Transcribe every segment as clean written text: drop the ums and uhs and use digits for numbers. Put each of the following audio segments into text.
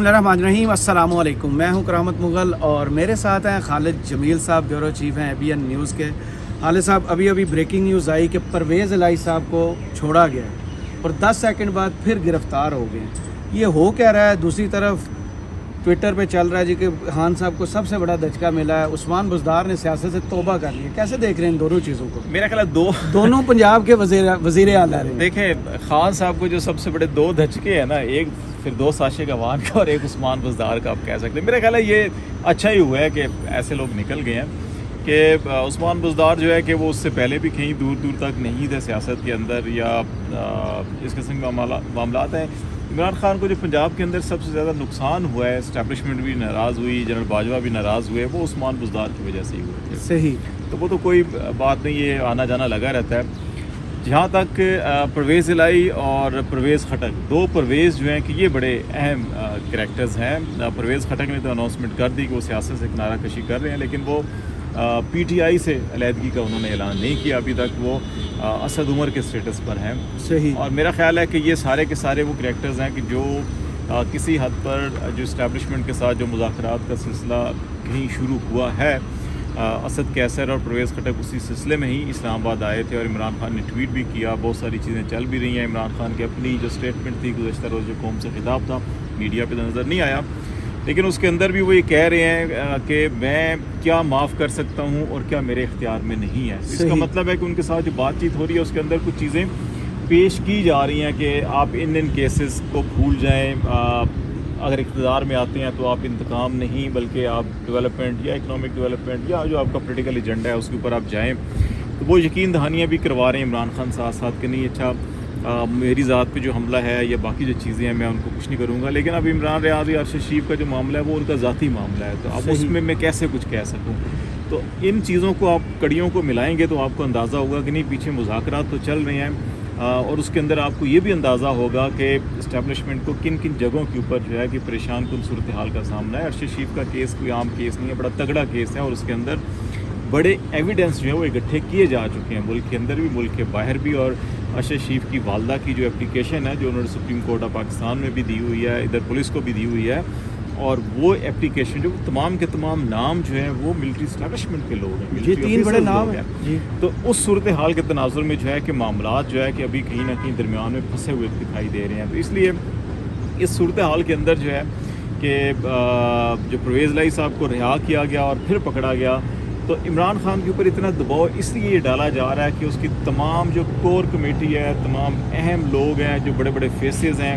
Bismillahirrahmanirrahim, अस्सलाम वालेकुम। मैं हूं करामत मुग़ल और मेरे साथ हैं खालिद जमील साहब, ब्यूरो चीफ हैं ABN न्यूज़ के। खालिद साहब, अभी ब्रेकिंग न्यूज़ आई कि परवेज़ इलाही साहब को छोड़ा गया और 10 सेकंड बाद फिर गिरफ़्तार हो गए। ये हो क्या रहा है? दूसरी तरफ ट्विटर पे चल रहा है जी कि खान साहब को सबसे बड़ा दचका मिला है, उस्मान बुज़दार ने सियासत से तौबा कर लिया। कैसे देख रहे हैं इन दोनों चीज़ों को? मेरा ख्याल है दोनों पंजाब के वज़ीर आला रहे। देखें, खान साहब को जो सबसे बड़े दो धचके हैं ना, एक फिर दो साशे गवान का और एक उस्मान बुज़दार का, आप कह सकते हैं। मेरा ख्याल है ये अच्छा ही हुआ है कि ऐसे लोग निकल गए हैं कि उस्मान बुज़दार जो है कि वो उससे पहले भी कहीं दूर दूर तक नहीं थे सियासत के अंदर या इस किस्म के मामलात हैं। इमरान खान को जो पंजाब के अंदर सबसे ज़्यादा नुकसान हुआ है, इस्टेब्लिशमेंट भी नाराज़ हुई, जनरल बाजवा भी नाराज़ हुए, वो उस्मान बुज़दार की वजह से ही हुए थे। सही, तो वो तो कोई बात नहीं, ये आना जाना लगा रहता है। जहाँ तक परवेज़ इलाही और परवेज़ खटक, दो परवेज़ जो हैं कि ये बड़े अहम करैक्टर्स हैं। परवेज़ खटक ने तो अनाउंसमेंट कर दी कि वो सियासत से किनारा कशी कर रहे हैं, लेकिन वो PTI से अलहदगी का उन्होंने ऐलान नहीं किया अभी तक। वो असद उमर के स्टेटस पर हैं। सही। और मेरा ख्याल है कि ये सारे के सारे वो करैक्टर्स हैं कि जो किसी हद पर जो इस्टेब्लिशमेंट के साथ जो मुज़ाकरात का सिलसिला कहीं शुरू हुआ है, असद कैसर और परवेज़ खटक उसी सिलसिले में ही इस्लामाबाद आए थे और इमरान खान ने ट्वीट भी किया। बहुत सारी चीज़ें चल भी रही हैं। इमरान खान की अपनी जो स्टेटमेंट थी गुज़श्ता रोज़ जो कौम से खिताब था, मीडिया पे तो नज़र नहीं आया, लेकिन उसके अंदर भी वो ये कह रहे हैं कि मैं क्या माफ़ कर सकता हूँ और क्या मेरे इख्तियार में नहीं है। इसका मतलब है कि उनके साथ जो बातचीत हो रही है उसके अंदर कुछ चीज़ें पेश की जा रही हैं कि आप इन केसेस को भूल जाएँ। अगर इक़्तिदार में आते हैं तो आप इंतकाम नहीं बल्कि आप डेवलपमेंट या इकनॉमिक डेवलपमेंट या जो आपका पॉलिटिकल एजेंडा है उसके ऊपर आप जाएँ। तो वो यकीन दहानियाँ भी करवा रहे हैं इमरान खान साथ साथ कि नहीं, अच्छा मेरी ज़ात पे जो हमला है या बाकी जो चीज़ें हैं मैं उनको कुछ नहीं करूँगा। लेकिन अब इमरान रियाज या अरशद शरीफ का जो मामला है वो उनका ज़ाती मामला है, तो अब उसमें मैं कैसे कुछ कह सकूँ? तो इन चीज़ों को आप कड़ियों को मिलाएंगे तो आपको अंदाज़ा होगा कि नहीं, पीछे मुज़ाकरात तो चल रहे हैं और उसके अंदर आपको ये भी अंदाज़ा होगा कि इस्टेब्लिशमेंट को किन किन जगहों के ऊपर जो है कि परेशान कुन सूरत हाल का सामना है। अरशद शरीफ का केस कोई आम केस नहीं है, बड़ा तगड़ा केस है और उसके अंदर बड़े एविडेंस जो है वो इकट्ठे किए जा चुके हैं, मुल्क के अंदर भी मुल्क के बाहर भी। और अरशद शरीफ की वालदा की जो एप्लीकेशन है जो उन्होंने सुप्रीम कोर्ट ऑफ पाकिस्तान में भी दी हुई है, इधर पुलिस को भी दी हुई है, और वो एप्लीकेशन जो तमाम के तमाम नाम जो हैं वो मिलिट्री इस्टेब्लिशमेंट के लोग हैं, जी, 3 बड़े नाम हैं। तो उस सूरत हाल के तनाजुर में जो है कि मामलात जो है कि अभी कहीं ना कहीं दरमियान में फंसे हुए दिखाई दे रहे हैं। तो इसलिए इस सूरत हाल के अंदर जो है कि जो परवेज़ इलाही साहब को रिहा किया गया और फिर पकड़ा गया, तो इमरान खान के ऊपर इतना दबाव इसलिए ये डाला जा रहा है कि उसकी तमाम जो कोर कमेटी है, तमाम अहम लोग हैं, जो बड़े बड़े फेसेस हैं,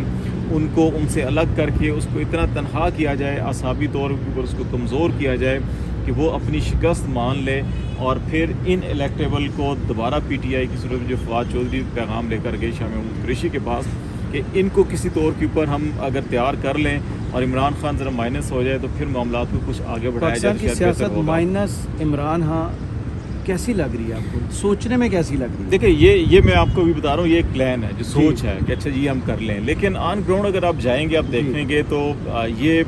उनको उनसे अलग करके उसको इतना तनहा किया जाए, आसाबी तौर पर उसको कमज़ोर किया जाए कि वो अपनी शिकस्त मान ले और फिर इन इलेक्टेबल को दोबारा PTI की सूरत में जो फवाद चौधरी पैगाम लेकर गए शाह महमूद कुरैशी के पास कि इनको किसी तौर के ऊपर हम अगर तैयार कर लें और इमरान खान ज़रा माइनस हो जाए तो फिर मामला को कुछ आगे बढ़ाया जाए। की सियासत माइनस इमरान, हाँ, कैसी लग रही है आपको? सोचने में कैसी लग रही है? देखिए, ये मैं आपको भी बता रहा हूँ, ये एक प्लान है जो सोच है कि अच्छा जी हम कर लें, लेकिन ऑन ग्राउंड अगर आप जाएंगे आप देखेंगे तो ये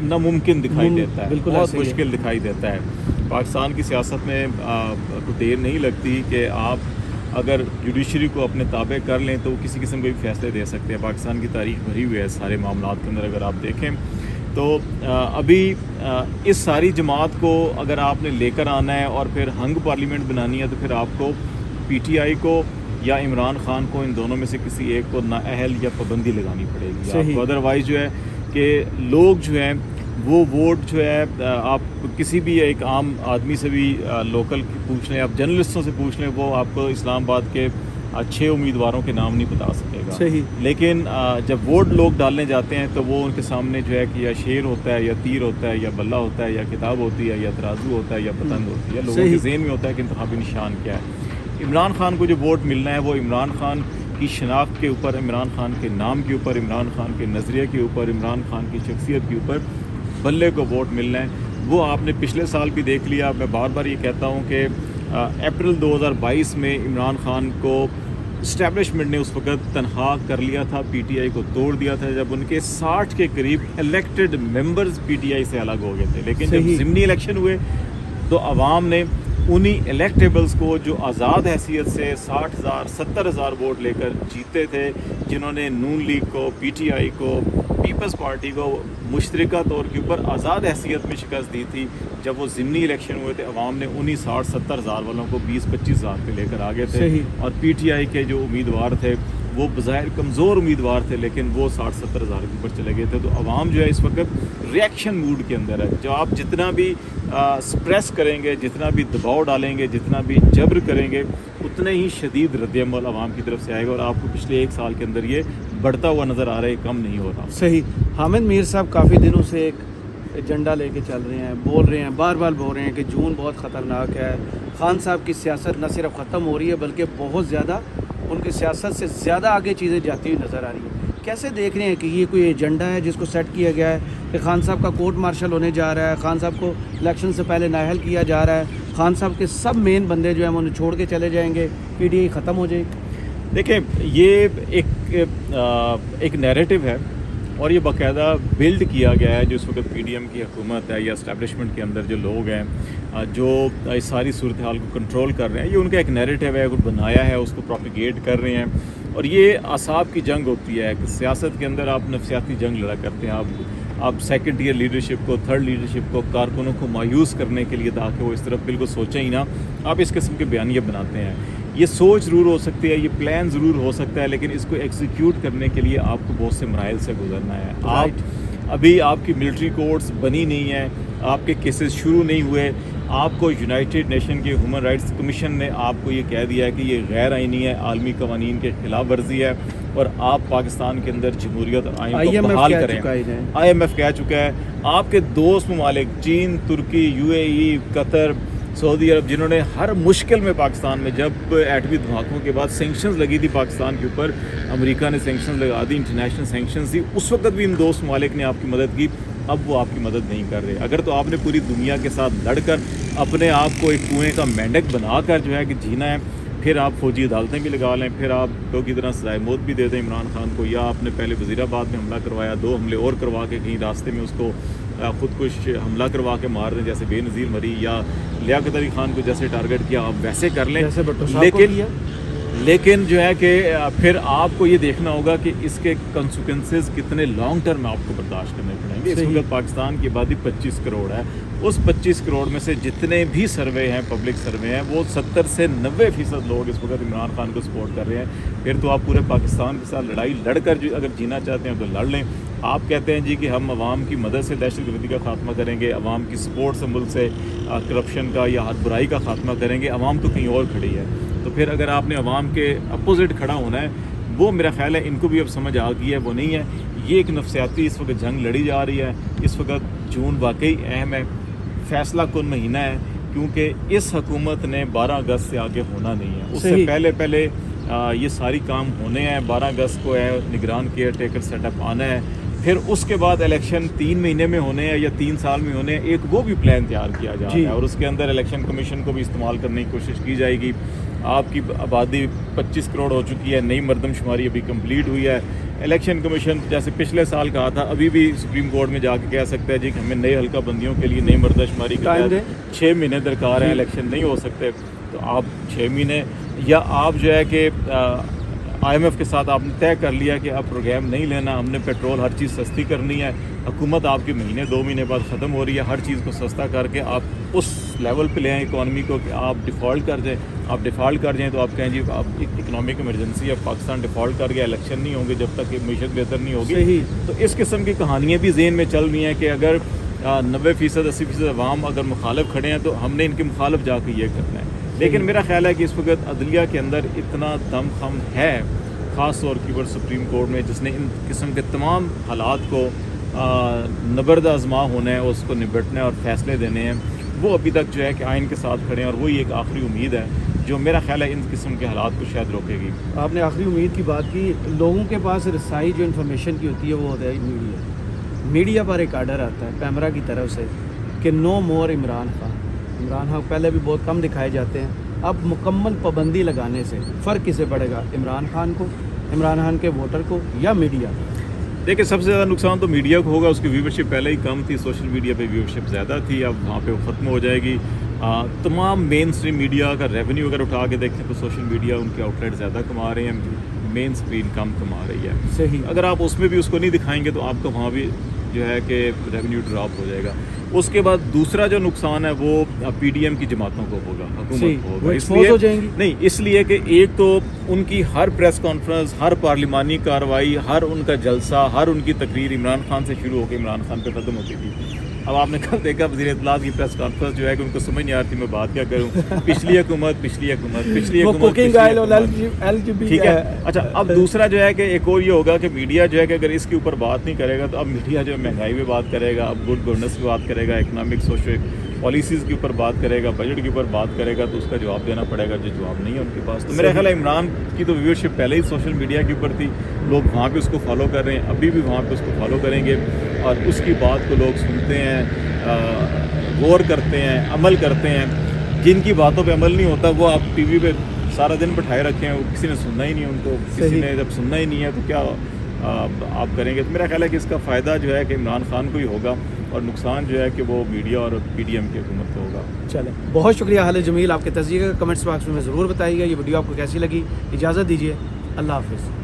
नामुमकिन दिखाई देता है, बहुत मुश्किल दिखाई देता है। पाकिस्तान की सियासत में तो देर नहीं लगती कि आप अगर जुडिशरी को अपने ताबे कर लें तो किसी किस्म के भी फैसले दे सकते हैं। पाकिस्तान की तारीख भरी हुई है सारे मामलात के अंदर, अगर आप देखें तो अभी इस सारी जमात को अगर आपने लेकर आना है और फिर हंग पार्लियामेंट बनानी है तो फिर आपको PTI को या इमरान खान को, इन दोनों में से किसी एक को नाअहल या पाबंदी लगानी पड़ेगी आपको। अदरवाइज़ जो है कि लोग जो हैं वो वोट जो है आप किसी भी एक आम आदमी से भी लोकल पूछ लें, आप जर्नलिस्टों से पूछ लें, वो आपको इस्लामाबाद के 6 उम्मीदवारों के नाम नहीं बता सकेगा। सही। लेकिन जब वोट लोग डालने जाते हैं तो वो उनके सामने जो है कि या शेर होता है या तीर होता है या बल्ला होता है या किताब होती है या तराजू होता है या पतंग होती है। लोगों के ज़हन में होता है कि इंतखाबी निशान क्या है। इमरान खान को जो वोट मिलना है वो इमरान खान की शनाख्त के ऊपर, इमरान खान के नाम के ऊपर, इमरान खान के नज़रिए के ऊपर, इमरान खान की शख्सियत के ऊपर बल्ले को वोट मिलना है। वो आपने पिछले साल भी देख लिया। मैं बार बार ये कहता हूँ कि अप्रैल 2022 में इमरान खान को इस्टेब्लिशमेंट ने उस वक्त तनहा कर लिया था, PTI को तोड़ दिया था जब उनके 60 के करीब इलेक्टेड मेंबर्स PTI से अलग हो गए थे। लेकिन जब ज़िमनी इलेक्शन हुए तो आवाम ने उन्हीं इलेक्टेबल्स को जो आज़ाद हैसियत से 60,000 70,000 वोट लेकर जीते थे, जिन्होंने नून लीग को, PTI को پیپلز پارٹی کو مشترکہ طور کے اوپر آزاد حیثیت میں شکست دی تھی جب وہ ضمنی الیکشن ہوئے تھے. عوام نے 60-70 ہزار والوں کو 20-25 ہزار پہ لے کر آگے تھے. اور پی ٹی آئی کے جو امیدوار تھے وہ بظاہر کمزور امیدوار تھے لیکن وہ 60-70 ہزار کے اوپر چلے گئے تھے. تو عوام جو ہے اس وقت ریئیکشن موڈ کے اندر ہے. جو آپ جتنا بھی سپریس کریں گے, جتنا بھی دباؤ ڈالیں گے, جتنا بھی جبر کریں گے, اتنے ہی شدید رد عمل عوام کی طرف سے آئے گا. اور آپ کو پچھلے 1 سال کے اندر یہ بڑھتا ہوا نظر آ رہا ہے, کم نہیں ہو رہا. صحیح. حامد میر صاحب کافی دنوں سے ایک ایجنڈا لے کے چل رہے ہیں, بول رہے ہیں, بار بار بول رہے ہیں کہ جون بہت خطرناک ہے. خان صاحب کی سیاست نہ صرف ختم ہو رہی ہے بلکہ بہت زیادہ ان کی سیاست سے زیادہ آگے چیزیں جاتی ہوئی نظر آ رہی ہیں. کیسے دیکھ رہے ہیں کہ یہ کوئی ایجنڈا ہے جس کو سیٹ کیا گیا ہے کہ خان صاحب کا کورٹ مارشل ہونے جا رہا ہے, خان صاحب کو الیکشن سے پہلے نااہل کیا جا رہا ہے, خان صاحب کے سب مین بندے جو ہیں وہ انہیں چھوڑ کے چلے جائیں گے, پی ٹی آئی ختم ہو جائے گی؟ دیکھیں, یہ ایک نیریٹو ہے اور یہ باقاعدہ بلڈ کیا گیا ہے. جو اس وقت پی ڈی ایم کی حکومت ہے یا اسٹیبلشمنٹ کے اندر جو لوگ ہیں جو اس ساری صورتحال کو کنٹرول کر رہے ہیں, یہ ان کا ایک نیریٹو ہے, بنایا ہے, اس کو پروپیگیٹ کر رہے ہیں. اور یہ اعصاب کی جنگ ہوتی ہے کہ سیاست کے اندر آپ نفسیاتی جنگ لڑا کرتے ہیں. آپ سیکنڈ ایئر لیڈرشپ کو, تھرڈ لیڈرشپ کو, کارکنوں کو مایوس کرنے کے لیے تاکہ وہ اس طرف بالکل سوچیں ہی نہ, آپ اس قسم کے بیانیے بناتے ہیں. یہ سوچ ضرور ہو سکتی ہے, یہ پلان ضرور ہو سکتا ہے, لیکن اس کو ایگزیکیوٹ کرنے کے لیے آپ کو بہت سے مراحل سے گزرنا ہے. ابھی آپ کی ملٹری کورٹس بنی نہیں ہیں, آپ کے کیسز شروع نہیں ہوئے, آپ کو یونائٹڈ نیشن کے ہیومن رائٹس کمیشن نے آپ کو یہ کہہ دیا ہے کہ یہ غیر آئینی ہے, عالمی قوانین کے خلاف ورزی ہے, اور آپ پاکستان کے اندر جمہوریت اور آئین کو بحال کریں. آئی ایم ایف کہہ چکا ہے. آپ کے دوست ممالک چین, ترکی, یو اے ای, قطر, سعودی عرب, جنہوں نے ہر مشکل میں پاکستان میں, جب ایٹمی دھماکوں کے بعد سینکشنز لگی تھی پاکستان کے اوپر, امریکہ نے سینکشنز لگا دی, انٹرنیشنل سینکشنز تھی, اس وقت بھی ان دوست ممالک نے آپ کی مدد کی. اب وہ آپ کی مدد نہیں کر رہے. اگر تو آپ نے پوری دنیا کے ساتھ لڑ کر اپنے آپ کو ایک کنویں کا مینڈک بنا کر جو ہے کہ جینا ہے, پھر آپ فوجی عدالتیں بھی لگا لیں, پھر آپ تو کی طرح سزائے موت بھی دے دیں عمران خان کو, یا آپ نے پہلے وزیر آباد میں حملہ کروایا, 2 حملے اور کروا کے کہیں راستے میں اس کو خودکش حملہ کروا کے مار دیں جیسے بے نظیر مری, یا لیاقت علی خان کو جیسے ٹارگٹ کیا آپ ویسے کر لیں. لیکن جو ہے کہ پھر آپ کو یہ دیکھنا ہوگا کہ اس کے کنسیکوینسز کتنے لانگ ٹرم آپ کو برداشت کرنے پڑیں گے. اس وقت پاکستان کی آبادی 25 کروڑ ہے. اس 25 کروڑ میں سے جتنے بھی سروے ہیں, پبلک سروے ہیں, وہ 70 سے 90% لوگ اس وقت عمران خان کو سپورٹ کر رہے ہیں. پھر تو آپ پورے پاکستان کے ساتھ لڑائی لڑ کر جو اگر جینا چاہتے ہیں تو لڑ لیں. آپ کہتے ہیں جی کہ ہم عوام کی مدد سے دہشت گردی کا خاتمہ کریں گے, عوام کی سپورٹ سے ملک سے کرپشن کا یا ہر برائی کا خاتمہ کریں گے. عوام تو کہیں اور کھڑی ہے. تو پھر اگر آپ نے عوام کے اپوزٹ کھڑا ہونا ہے, وہ میرا خیال ہے ان کو بھی اب سمجھ آ گئی ہے, وہ نہیں ہے. یہ ایک نفسیاتی اس وقت جنگ لڑی جا رہی ہے. اس وقت جون واقعی اہم ہے, فیصلہ کن مہینہ ہے, کیونکہ اس حکومت نے 12 اگست سے آگے ہونا نہیں ہے. اس سے پہلے یہ ساری کام ہونے ہیں. 12 اگست کو ہے نگران کیئر ٹیکر سیٹ اپ آنا ہے, پھر اس کے بعد الیکشن 3 مہینے میں ہونے ہیں یا 3 سال میں ہونے ہیں. ایک وہ بھی پلان تیار کیا جا رہا ہے, اور اس کے اندر الیکشن کمیشن کو بھی استعمال کرنے کی کوشش کی جائے گی. آپ کی آبادی 25 کروڑ ہو چکی ہے, نئی مردم شماری ابھی کمپلیٹ ہوئی ہے. الیکشن کمیشن جیسے پچھلے سال کہا تھا, ابھی بھی سپریم کورٹ میں جا کے کہہ سکتا ہے جی کہ ہمیں نئے حلقہ بندیوں کے لیے نئی مردم شماری کے تحت 6 مہینے درکار ہیں, الیکشن نہیں ہو سکتے. تو آپ 6 مہینے, یا آپ جو ہے کہ آئی ایم ایف کے ساتھ آپ نے طے کر لیا کہ اب پروگرام نہیں لینا, ہم نے پیٹرول ہر چیز سستی کرنی ہے. حکومت آپ کی مہینے 2 مہینے بعد ختم ہو رہی ہے, ہر چیز کو سستا کر کے آپ اس لیول پہ لے آئیں اکانومی کو کہ آپ ڈیفالٹ کر جائیں. آپ ڈیفالٹ کر جائیں تو آپ کہیں جی آپ اکنامک ایمرجنسی ہے, پاکستان ڈیفالٹ کر گیا, الیکشن نہیں ہوں گے جب تک کہ معیشت بہتر نہیں ہوگی. تو اس قسم کی کہانیاں بھی ذہن میں چل رہی ہیں کہ اگر 90% 80% عوام اگر مخالف کھڑے ہیں تو ہم نے ان کے مخالف جا کے یہ کرنا ہے. لیکن میرا خیال ہے کہ اس وقت عدلیہ کے اندر اتنا دم خم ہے, خاص طور کی پر سپریم کورٹ میں, جس نے ان قسم کے تمام حالات کو نبرد آزما ہونا ہے, اس کو نبٹنا ہے اور فیصلے دینے ہیں. وہ ابھی تک جو ہے کہ آئین کے ساتھ کھڑے ہیں, اور وہی ایک آخری امید ہے جو میرا خیال ہے ان قسم کے حالات کو شاید روکے گی. آپ نے آخری امید کی بات کی. لوگوں کے پاس رسائی جو انفارمیشن کی ہوتی ہے وہ ہوتا ہے میڈیا. میڈیا پر ایک آرڈر آتا ہے پیمرا کی طرف سے کہ نو مور عمران خان. عمران خان پہلے بھی بہت کم دکھائے جاتے ہیں, اب مکمل پابندی لگانے سے فرق کسے پڑے گا, عمران خان کو, عمران خان کے ووٹر کو, یا میڈیا کو؟ دیکھیں سب سے زیادہ نقصان تو میڈیا کو ہوگا. اس کی ویورشپ پہلے ہی کم تھی, سوشل میڈیا پہ ویورشپ زیادہ تھی, اب وہاں پہ وہ ختم ہو جائے گی. تمام مین اسٹریم میڈیا کا ریونیو اگر اٹھا کے دیکھیں تو سوشل میڈیا ان کے آؤٹ لیٹ زیادہ کما رہے ہیں. मेन स्क्रीन कम कमा रही है। सही। अगर आप उसमें भी उसको नहीं दिखाएंगे तो आपका वहाँ भी जो है कि रेवेन्यू ड्रॉप हो जाएगा। उसके बाद दूसरा जो नुकसान है वो पीडीएम की जमातों को होगा, हुकूमत को होगा। इसलिए हो जाएंगी नहीं, इसलिए कि एक तो उनकी हर प्रेस कॉन्फ्रेंस, हर पार्लिमानी कार्रवाई, हर उनका जलसा, हर उनकी तकरीर इमरान खान से शुरू होकर इमरान खान पे ख़त्म होती थी। अब आपने कल देखा वज़ीर इत्तलात की प्रेस कॉन्फ्रेंस जो है कि उनको समझ नहीं आती मैं बात क्या करूं। पिछली हुकूमत कुकिंग ऑयल और एलजीबी, ठीक है। अच्छा, अब दूसरा जो है कि एक और ये होगा कि मीडिया जो है कि अगर इसके ऊपर बात नहीं करेगा तो अब मीडिया जो है महंगाई पे बात करेगा, अब गुड गवर्नेंस पे बात करेगा, इकनॉमिक सोशल पॉलिसीज़ के ऊपर बात करेगा, बजट के ऊपर बात करेगा, तो उसका जवाब देना पड़ेगा जो जवाब नहीं है उनके पास। तो मेरा ख्याल है इमरान की तो व्यूअरशिप पहले ही सोशल मीडिया के ऊपर थी, लोग वहाँ पे उसको फॉलो कर रहे हैं, अभी भी वहाँ पे उसको फॉलो करेंगे और उसकी बात को लोग सुनते हैं, गौर करते हैं, अमल करते हैं। जिनकी बातों पे अमल नहीं होता वो आप टीवी पे सारा दिन बैठाए रखे हैं, वो किसी ने सुनना ही नहीं उनको, किसी ने जब सुनना ही नहीं है तो क्या आप करेंगे। तो मेरा ख्याल है कि इसका फ़ायदा जो है कि इमरान खान को ही होगा और नुकसान जो है कि वो मीडिया और पीडीएम की हुकूमत को होगा। चले, बहुत शुक्रिया खालिद जमील, आपके तजज़िये का कमेंट्स बॉक्स में ज़रूर बताइएगा। ये वीडियो आपको कैसी लगी। इजाज़त दीजिए, अल्लाह हाफ़िज़।